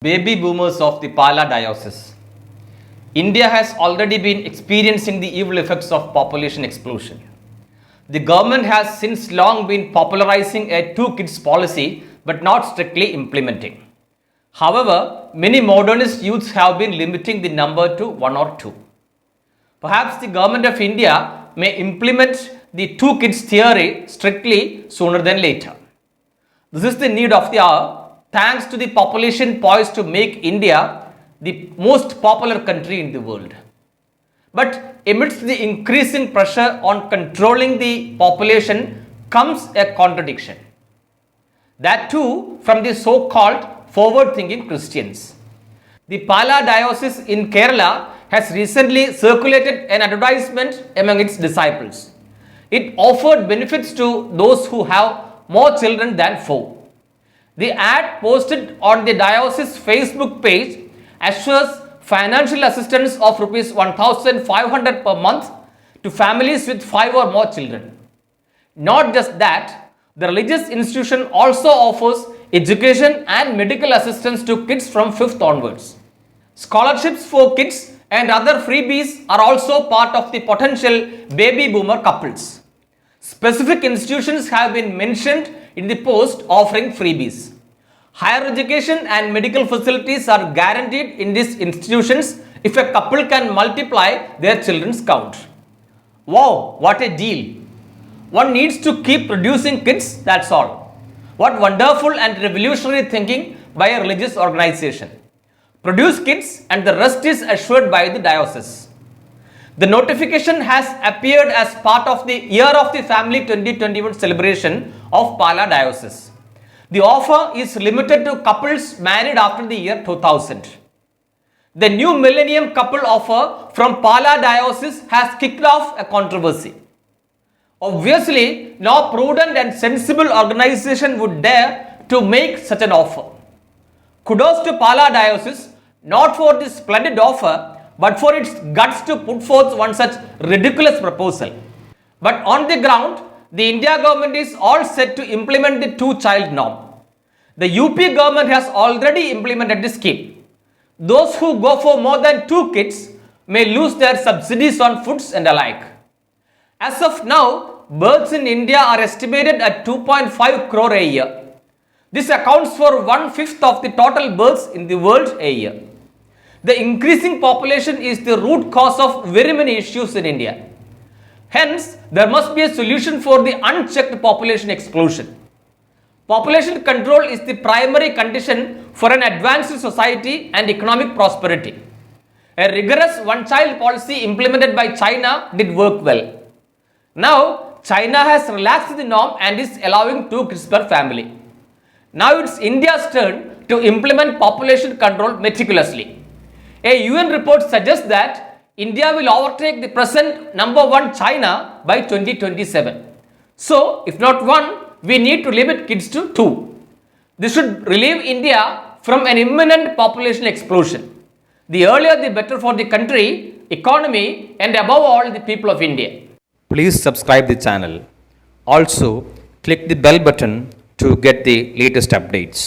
Baby boomers of the Pala diocese. India has already been experiencing the evil effects of population explosion. The government has since long been popularizing a two kids policy but not strictly implementing. However, many modernist youths have been limiting the number to one or two. Perhaps the government of India may implement the two kids theory strictly sooner than later. This is the need of the hour, thanks to the population poised to make India the most popular country in the world. But amidst the increasing pressure on controlling the population comes a contradiction. That too from the so-called forward-thinking Christians. The Pala diocese in Kerala has recently circulated an advertisement among its disciples. It offered benefits to those who have more children than 4. The ad posted on the diocese Facebook page assures financial assistance of Rs 1,500 per month to families with 5 or more children. Not just that, the religious institution also offers education and medical assistance to kids from 5th onwards. Scholarships for kids and other freebies are also part of the potential baby boomer couples. Specific institutions have been mentioned in the post offering freebies. Higher education and medical facilities are guaranteed in these institutions if a couple can multiply their children's count. Wow, what a deal! One needs to keep producing kids, that's all. What wonderful and revolutionary thinking by a religious organization. Produce kids and the rest is assured by the diocese. The notification has appeared as part of the Year of the Family 2021 celebration of Pala Diocese. The offer is limited to couples married after the year 2000. The new millennium couple offer from Pala Diocese has kicked off a controversy. Obviously, no prudent and sensible organization would dare to make such an offer. Kudos to Pala Diocese, not for this splendid offer, but for its guts to put forth one such ridiculous proposal. But on the ground, the India government is all set to implement the two-child norm. The UP government has already implemented the scheme. Those who go for more than 2 kids may lose their subsidies on foods and alike. As of now, births in India are estimated at 2.5 crore a year. This accounts for 1/5 of the total births in the world a year. The increasing population is the root cause of very many issues in India. Hence, there must be a solution for the unchecked population explosion. Population control is the primary condition for an advanced society and economic prosperity. A rigorous one-child policy implemented by China did work well. Now, China has relaxed the norm and is allowing 2 kids per family. Now it's India's turn to implement population control meticulously. A UN report suggests that India will overtake the present number 1 China by 2027. So, if not 1, we need to limit kids to 2. This should relieve India from an imminent population explosion. The earlier the better for the country, economy and above all the people of India. Please subscribe the channel. Also, click the bell button to get the latest updates.